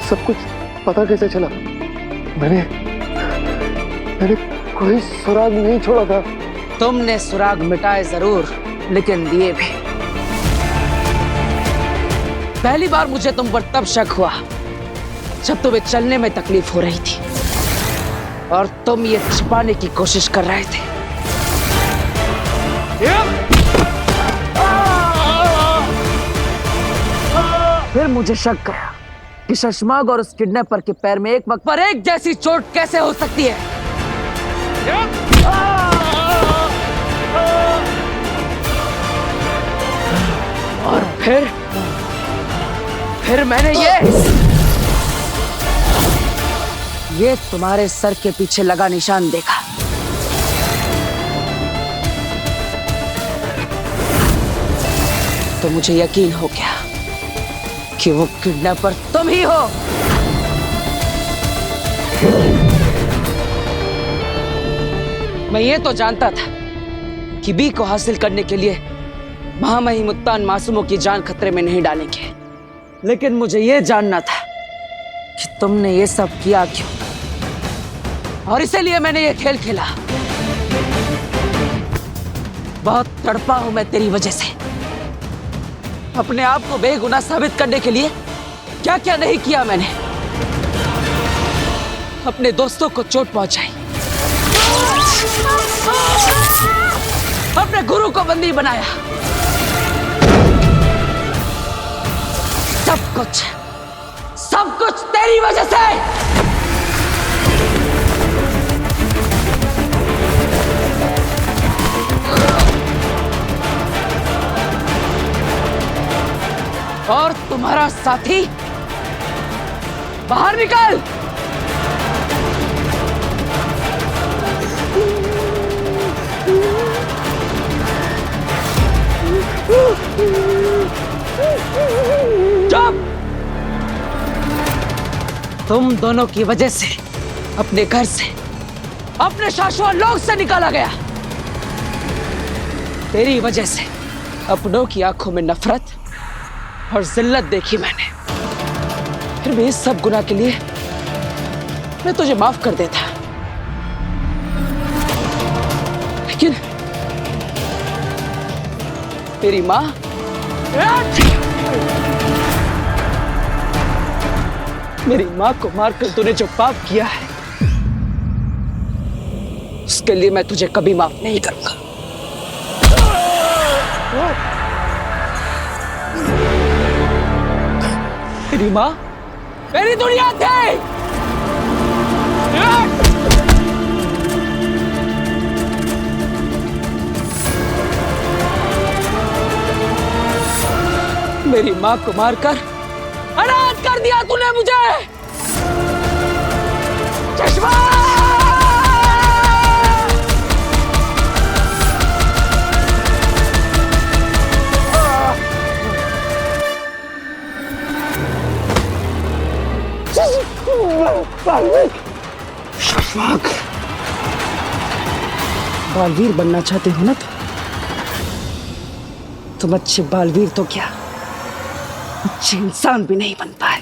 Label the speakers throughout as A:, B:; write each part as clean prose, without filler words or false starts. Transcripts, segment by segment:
A: सब कुछ पता कैसे चला? मैंने कोई सुराग नहीं छोड़ा था।
B: तुमने सुराग मिटाए जरूर, लेकिन दिए भी। पहली बार मुझे तुम पर तब शक हुआ जब तुम्हें चलने में तकलीफ हो रही थी और तुम ये छिपाने की कोशिश कर रहे थे। फिर मुझे शक गया कि शशमाग और उस किडनैपर के पैर में एक वक्त पर एक जैसी चोट कैसे हो सकती है। और फिर मैंने ये तुम्हारे सर के पीछे लगा निशान देखा। तो मुझे यकीन हो गया कि वो किडनैपर तुम ही हो। मैं ये तो जानता था कि बी को हासिल करने के लिए महामहिम मुत्तान मासूमों की जान खतरे में नहीं डालेंगे, लेकिन मुझे ये जानना था कि तुमने ये सब किया क्यों, और इसीलिए मैंने ये खेल खेला। बहुत तड़पा हूं मैं तेरी वजह से। अपने आप को बेगुनाह साबित करने के लिए क्या क्या नहीं किया मैंने। अपने दोस्तों को चोट पहुंचाई, अपने गुरु को बंदी बनाया। सब कुछ तेरी वजह से। और तुम्हारा साथी बाहर निकल। चुप! तुम दोनों की वजह से अपने घर से, अपने शाश्वत लोक से निकाला गया। तेरी वजह से अपनों की आंखों में नफरत और जिल्लत देखी मैंने। फिर भी इस सब गुनाह के लिए मैं तुझे माफ कर देता, लेकिन तेरी माँ, मेरी माँ को मारकर तूने जो पाप किया है, उसके लिए मैं तुझे कभी माफ नहीं करूंगा। मेरी माँ मेरी दुनिया थी। मेरी माँ को मारकर अनाथ कर दिया तूने मुझे। चश्मा! शशमाग, बालवीर बनना चाहते हो ना तुम अच्छे बालवीर तो क्या, अच्छे इंसान भी नहीं बन पाए।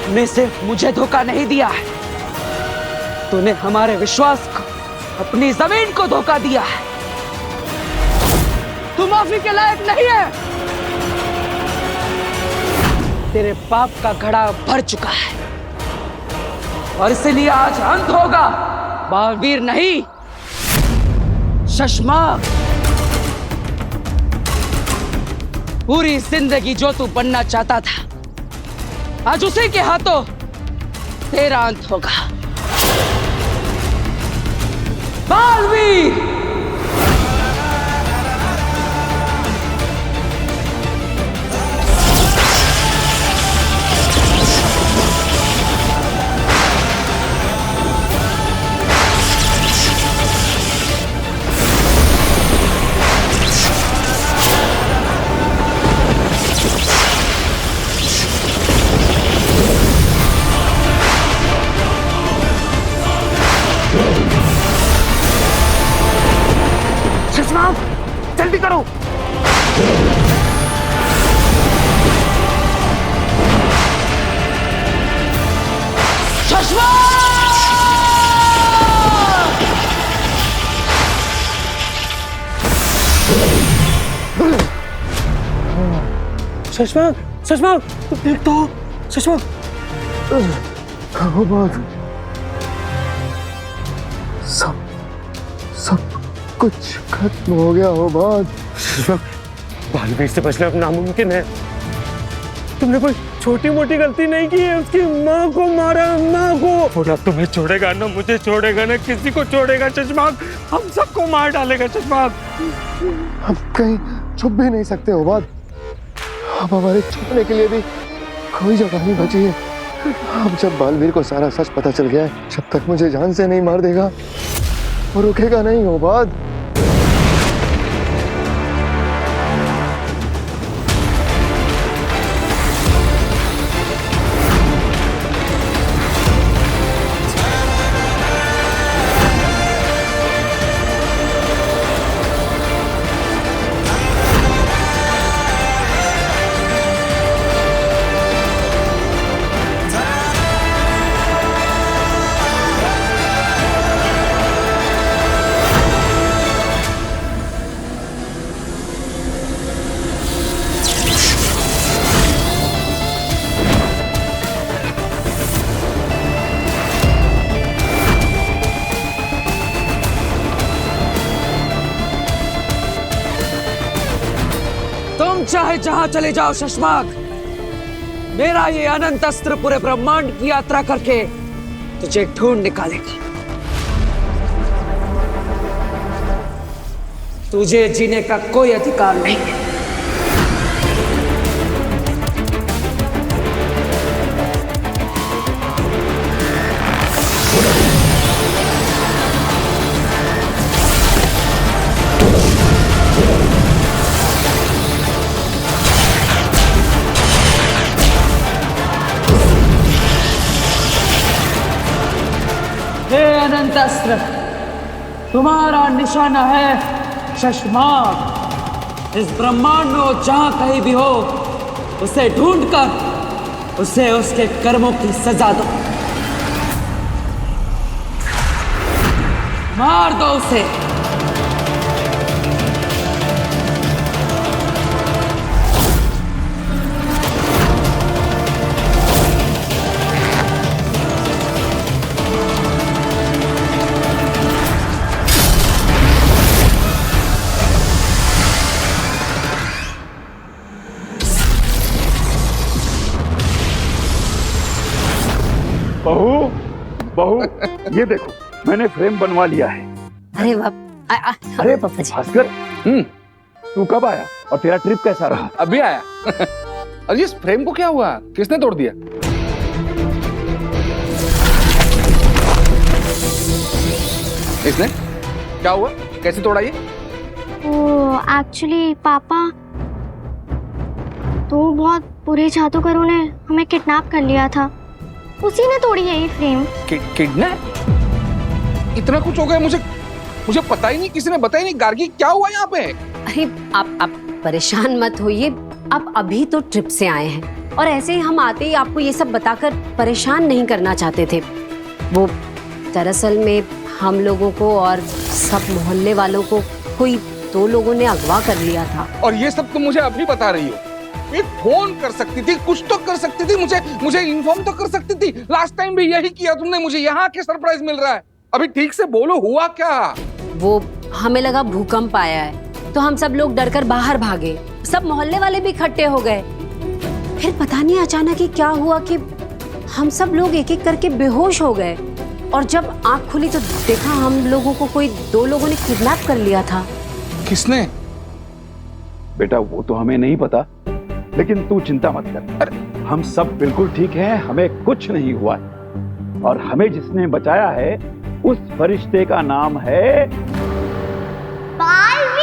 B: तूने सिर्फ मुझे धोखा नहीं दिया है, तूने हमारे विश्वास को, अपनी जमीन को धोखा दिया है। तू माफी के लायक नहीं है। तेरे पाप का घड़ा भर चुका है और इसलिए आज अंत होगा। बालवीर नहीं, शशमाग। पूरी जिंदगी जो तू बनना चाहता था, आज उसी के हाथों तेरा अंत होगा। बालवीर!
A: शशांक, शशांक, देख तो, शशांक। वो बात, सब कुछ खत्म हो गया। वो बात, शशांक, बालवीर से बचना अब नामुमकिन है। तुमने कोई छोटी मोटी गलती नहीं की है, उसकी माँ को मारा, माँ को। वो ना तुम्हें छोड़ेगा, ना मुझे छोड़ेगा, ना किसी को छोड़ेगा शशांक। हम सबको मार डालेगा शशांक। हम कहीं छुप भी नहीं सकते। हो बात, अब हमारे छुपने के लिए भी कोई जगह नहीं बची है। अब जब बालवीर को सारा सच पता चल गया है, जब तक मुझे जान से नहीं मार देगा वो रुकेगा नहीं। हो बात,
B: तुम चाहे जहां चले जाओ शशांक, मेरा ये अनंत अस्त्र पूरे ब्रह्मांड की यात्रा करके तुझे ढूंढ निकालेगा। तुझे जीने का कोई अधिकार नहीं है। हे अनंत अस्त्र, तुम्हारा निशाना है शशांक। इस ब्रह्मांड में वो जहां कहीं भी हो, उसे ढूंढकर उसे उसके कर्मों की सजा दो। मार दो उसे।
C: बहू, ये देखो मैंने फ्रेम बनवा लिया है।
D: अरे
C: अरे भास्कर, तू कब आया और तेरा ट्रिप कैसा रहा?
E: अभी आया। अरे इस फ्रेम को क्या हुआ? किसने तोड़ दिया? इसने? क्या हुआ? कैसे तोड़ा ये?
D: वो एक्चुअली पापा, तो बहुत बुरे जादूगरों ने हमें किडनैप कर लिया था, उसी ने तोड़ी है ये फ्रेम।
E: किडनैप? इतना कुछ हो गया, मुझे पता ही नहीं, किसी ने बताया नहीं। गार्गी, क्या हुआ यहाँ पे?
F: अरे आप परेशान मत होइए, आप अभी तो ट्रिप से आए हैं और ऐसे ही हम आते ही आपको ये सब बताकर परेशान नहीं करना चाहते थे। वो दरअसल में हम लोगों को और सब मोहल्ले वालों को कोई 2 लोगों ने अगवा कर लिया था।
E: और ये सब तुम मुझे अभी बता रही हो? एक फोन कर सकती थी, कुछ तो कर सकती थी, मुझे इन्फॉर्म तो कर सकती थी। लास्ट टाइम भी यही किया तुमने, मुझे यहाँ के सरप्राइज मिल रहा है। अभी ठीक से बोलो, हुआ क्या?
F: वो हमें लगा भूकंप आया है तो हम सब लोग डरकर बाहर भागे, सब मोहल्ले वाले भी इकट्ठे हो गए। फिर पता नहीं अचानक ही क्या हुआ कि हम सब लोग एक एक करके बेहोश हो गए और जब आंख खुली तो देखा हम लोगों को कोई 2 लोगों ने किडनैप कर लिया था।
E: किसने?
C: बेटा वो तो हमें नहीं पता, लेकिन तू चिंता मत कर। अरे हम सब बिल्कुल ठीक हैं, हमें कुछ नहीं हुआ है। और हमें जिसने बचाया है उस फरिश्ते का नाम है
D: बालवीर।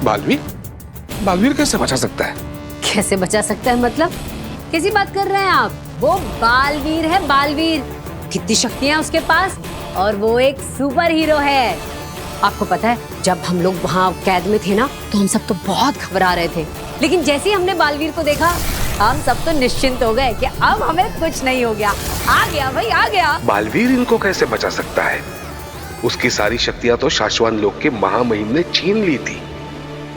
E: बालवीर? बालवीर कैसे बचा सकता है?
F: कैसे बचा सकता है मतलब? कैसी बात कर रहे हैं आप? वो बालवीर है, बालवीर। कितनी शक्तियां उसके पास, और वो एक सुपर हीरो है। आपको पता है जब हम लोग वहाँ कैद में थे ना, तो हम सब तो बहुत घबरा रहे थे, लेकिन जैसे ही हमने बालवीर को देखा हम सब तो निश्चिंत हो गए कि अब हमें कुछ नहीं हो गया। आ गया भाई, आ गया।
G: बालवीर इनको कैसे बचा सकता है? उसकी सारी शक्तियां तो शाश्वत लोक के महामहिम ने छीन ली थी।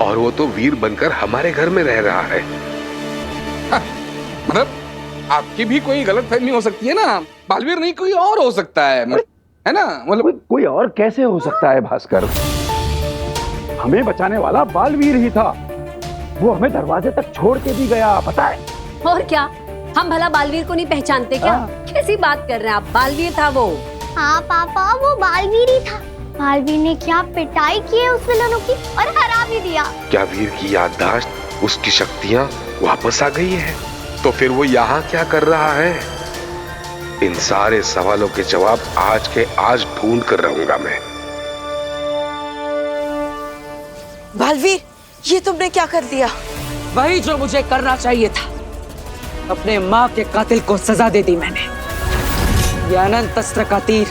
G: और वो तो वीर बनकर हमारे घर में रह रहा है।
E: मतलब आपकी भी कोई गलतफहमी हो सकती है ना, बालवीर नहीं कोई और हो सकता है ना? मतलब
C: कोई और कैसे हो सकता है भास्कर? हमें बचाने वाला बालवीर ही था। वो हमें दरवाजे तक छोड़ के भी गया, पता है?
F: और क्या, हम भला बालवीर को नहीं पहचानते क्या? कैसी बात कर रहे हैं आप, बालवीर था वो।
D: हाँ पापा, वो बालवीर ही था। बालवीर ने क्या पिटाई की है उस विलनों की, और हरा भी दिया।
G: क्या वीर की याददाश्त, उसकी शक्तियां वापस आ गई है? तो फिर वो यहाँ क्या कर रहा है? इन सारे सवालों के जवाब आज के आज ढूंढ कर रहूंगा मैं।
B: बालवीर, ये तुमने क्या कर दिया? वही जो मुझे करना चाहिए था। अपने माँ के कातिल को सजा दे दी मैंने। ये अनंत अस्त्र का तीर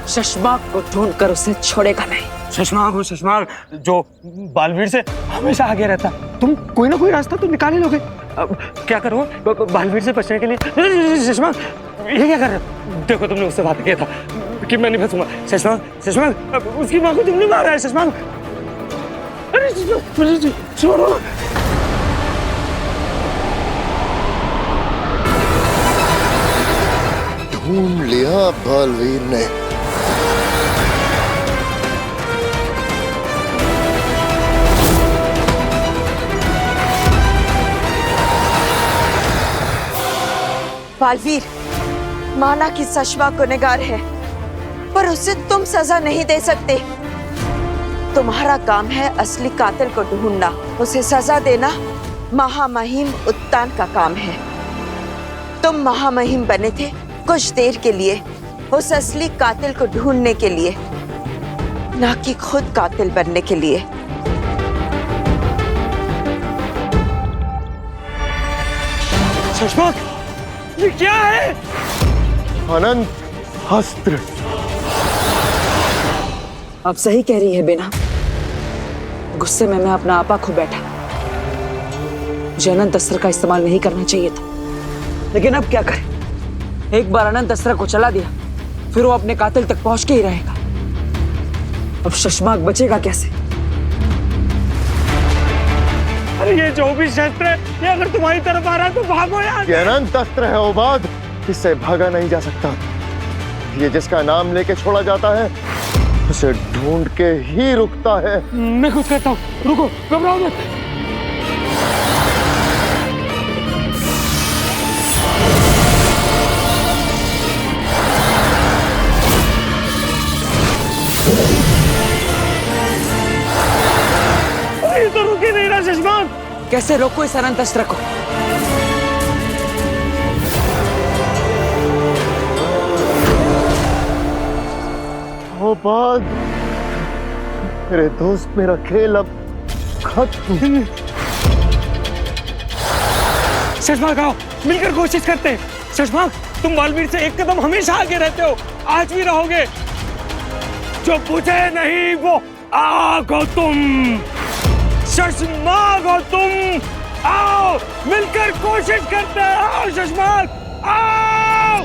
B: शशमाक को ढूंढकर उसे छोड़ेगा नहीं।
A: शशमाक हो, शशमाक जो बालवीर से हमेशा आगे रहता। तुम कोई ना कोई रास्ता तो निकाल ही लोगे। अब क्या करो बालवीर से बचने के लिए? शशमाक, ये क्या कर रहे हो? देखो, तुमने उससे बात किया था कि मैं नहीं फंसूंगा। शशमाक, शशमाक, उसकी माँ को तुमने मारा है। शशमाक, अरे शशमाक, छोड़ो।
H: ढूंढ लिया बालवीर ने।
I: बालवीर, माना कि शशमाक गुनहगार है, पर उसे तुम सजा नहीं दे सकते। तुम्हारा काम है असली कातिल को ढूंढना, उसे सजा देना महामहिम उत्तान का काम है। तुम महामहिम बने थे कुछ देर के लिए, उस असली कातिल को ढूंढने के लिए, ना कि खुद कातिल बनने के लिए।
A: शशमाक, ये क्या है? अनंत अस्त्र।
B: अब सही कह रही है बेना। गुस्से में मैं अपना आपा खो बैठा। मुझे अनंत अस्त्र का इस्तेमाल नहीं करना चाहिए था, लेकिन अब क्या करें? एक बार अनंत अस्त्र को चला दिया, फिर वो अपने कातिल तक पहुंच के ही रहेगा। अब शशमाक बचेगा कैसे?
A: अरे ये जो भी शस्त्र है, ये अगर तुम्हारी तरफ आ रहा है तो भागो यार।
H: ये अनंत अस्त्र है ओबाद, इससे भागा नहीं जा सकता। ये जिसका नाम लेके छोड़ा जाता है, उसे ढूंढ के ही रुकता है।
A: मैं कुछ करता हूँ, रुको, घबराओ मत। ये तो रुक ही नहीं रहा शशमाक।
B: कैसे रोको इस अनंत अस्त्र को?
H: ओबाद, मेरे दोस्त, मेरा खेल अब खत्म।
A: शशमाक आओ, मिलकर कोशिश करते हैं। शशमाक, तुम बालवीर से एक कदम हमेशा आगे रहते हो, आज भी रहोगे। जो पूछे नहीं वो आओ तुम। शशमाक हो तुम, आओ मिलकर कोशिश करते हैं। आओ शशमाक, आओ।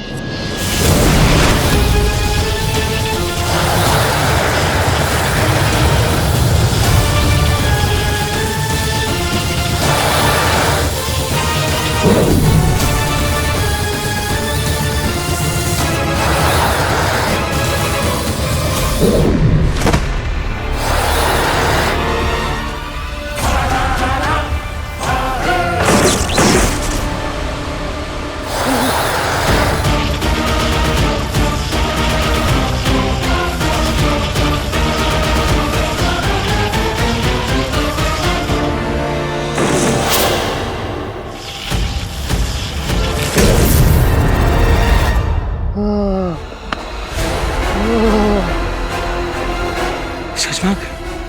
A: शशमाक,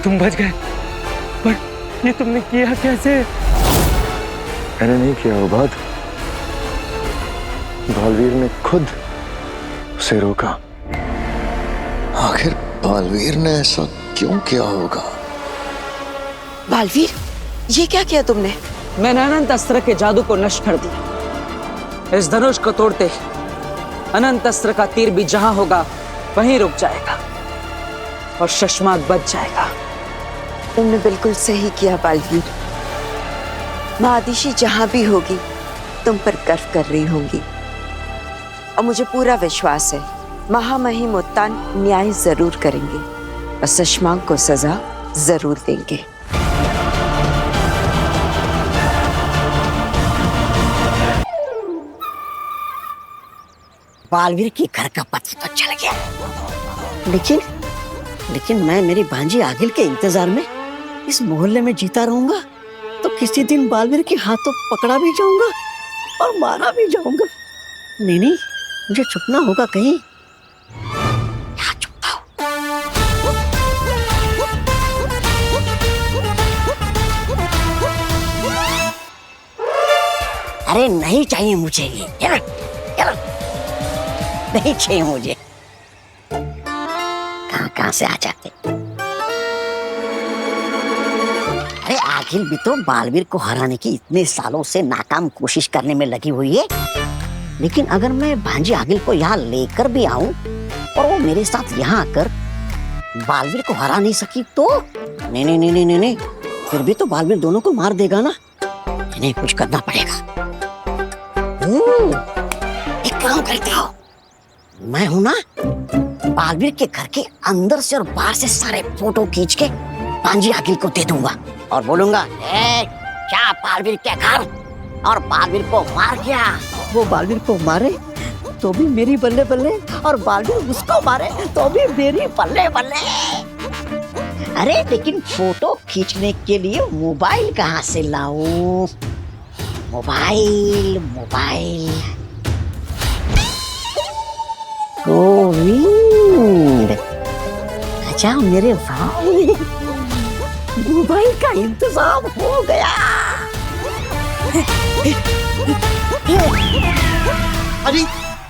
A: तुम बच गए, पर ये तुमने किया कैसे?
H: मैंने नहीं किया ओबाद, बालवीर ने खुद उसे रोका। आखिर बालवीर ने ऐसा क्यों किया होगा?
I: बालवीर, ये क्या किया तुमने?
B: मैंने अनंत अस्त्र के जादू को नष्ट कर दिया। इस धनुष को तोड़ते ही अनंत अस्त्र का तीर भी जहां होगा वहीं रुक जाएगा और शशमाक बच जाएगा।
I: तुमने बिल्कुल सही किया बालवीर। महादिशी जहां भी होगी तुम पर गर्व कर रही होंगी, और मुझे पूरा विश्वास है महामहिम उत्तान न्याय जरूर करेंगे और सशमांग को सजा जरूर देंगे।
J: बालवीर की घर का पता तो चल गया, लेकिन मैं मेरी भांजी आगिल के इंतजार में इस मोहल्ले में जीता रहूंगा तो किसी दिन बालवीर के हाथों पकड़ा भी जाऊंगा और मारा भी जाऊंगा। नहीं, मुझे छुपना होगा कहीं। यहाँ छुपता हूँ। अरे नहीं चाहिए मुझे ये, नहीं चाहिए मुझे। कहां से आ जाते। अरे आखिर भी तो बालवीर को हराने की इतने सालों से नाकाम कोशिश करने में लगी हुई है, लेकिन अगर मैं भांजी आगिल को यहाँ लेकर भी आऊं और वो मेरे साथ यहाँ आकर बालवीर को हरा नहीं सकी तो नहीं, फिर भी तो बालवीर दोनों को मार देगा ना। इन्हें कुछ करना पड़ेगा। एक काम करते हो, मैं हूं ना, बालवीर के घर के अंदर से और बाहर से सारे फोटो खींच के भांजी आगिल को दे दूंगा और बोलूंगा, क्या बालवीर के घर और बालवीर को मार गया। वो बालवीर को मारे तो भी मेरी बल्ले बल्ले, और बालवीर उसको मारे तो भी मेरी बल्ले बल्ले। अरे लेकिन फोटो खींचने के लिए मोबाइल कहाँ से लाऊं? मोबाइल गोविंद, अच्छा मेरे भाई, मोबाइल का इंतजाम हो गया।
A: अरे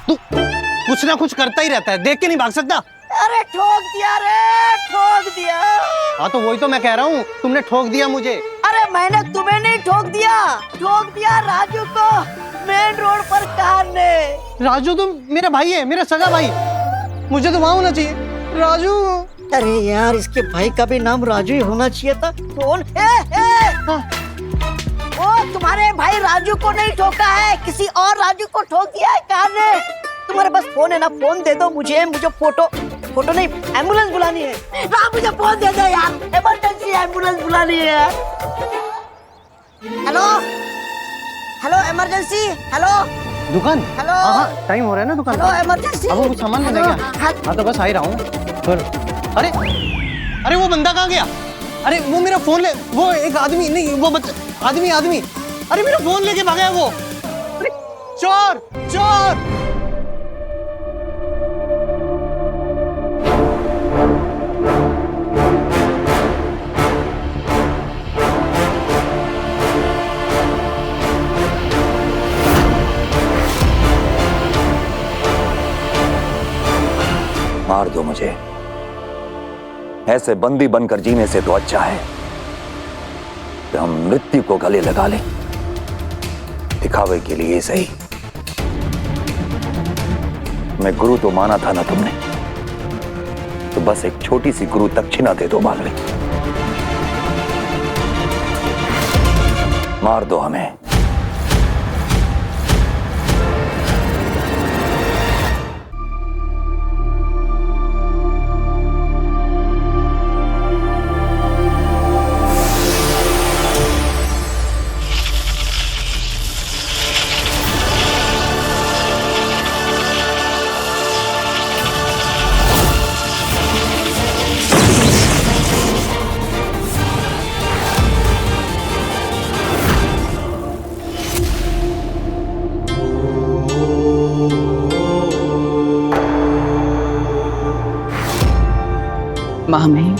A: तू कुछ ना कुछ करता ही रहता है, देख के नहीं भाग सकता।
J: अरे ठोक दिया रे, ठोक दिया।
A: हाँ तो वही तो मैं कह रहा हूँ, तुमने ठोक दिया मुझे।
J: अरे मैंने तुम्हें नहीं ठोक दिया राजू को मेन रोड पर कार ने।
A: राजू तो मेरा भाई है, मेरा सगा भाई, मुझे तो वहाँ होना चाहिए। राजू,
J: अरे यार इसके भाई का भी नाम राजू ही होना चाहिए था। कौन वो तुम्हारे भाई राजू को नहीं ठोका है, किसी और राजू को ठोक दिया है कार ने। तुम्हारे पास फोन है ना, फोन दे दो मुझे फोटो नहीं, एम्बुलेंस बुलानी है। हाँ मुझे फोन दे दो यार, इमरजेंसी एम्बुलेंस बुलानी है। हेलो इमरजेंसी, हेलो
A: दुकान।
J: हेलो,
A: हाँ टाइम हो रहा है ना दुकान।
J: Hello emergency.
A: अब वो कुछ सामान लेने गया। हाँ तो बस आ ही रहा हूँ। अरे वो बंदा कहाँ गया? अरे वो मेरा फोन ले, वो एक आदमी नहीं, वो आदमी, अरे मेरा फोन लेके भागा है वो। अरे चोर।
C: मार दो मुझे, ऐसे बंदी बनकर जीने से तो अच्छा है कि हम मृत्यु को गले लगा लें, दिखावे के लिए सही। मैं गुरु तो माना था ना तुमने, तो बस एक छोटी सी गुरु दक्षिणा दे दो मालवी। मार दो हमें।
B: महामहिम,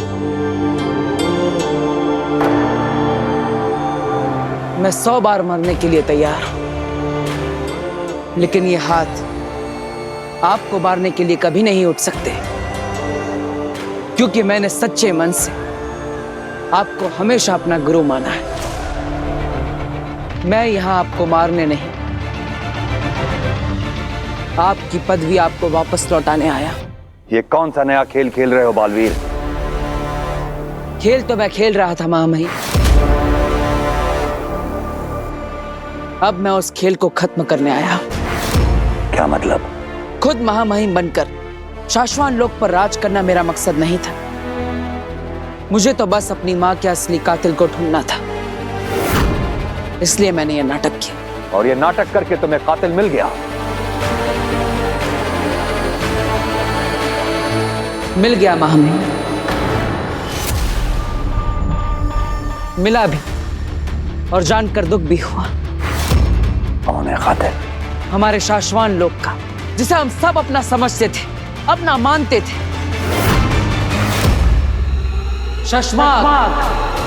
B: मैं 100 बार मरने के लिए तैयार हूं, लेकिन ये हाथ आपको मारने के लिए कभी नहीं उठ सकते, क्योंकि मैंने सच्चे मन से आपको हमेशा अपना गुरु माना है। मैं यहां आपको मारने नहीं, आपकी पदवी आपको वापस लौटाने आया।
C: ये कौन सा नया खेल खेल रहे हो बालवीर?
B: खेल तो मैं खेल रहा था महामहिम, अब मैं उस खेल को खत्म करने आया।
C: क्या मतलब?
B: खुद महामहिम बनकर शाश्वान लोक पर राज करना मेरा मकसद नहीं था। मुझे तो बस अपनी माँ के असली कातिल को ढूंढना था, इसलिए मैंने यह नाटक किया।
C: और ये नाटक करके तुम्हें कातिल मिल गया?
B: मिल गया महामहिम, मिला भी और जानकर दुख भी हुआ।
C: कौन है कातिल?
B: हमारे शाश्वान लोक का, जिसे हम सब अपना समझते थे, अपना मानते थे। शशमाक।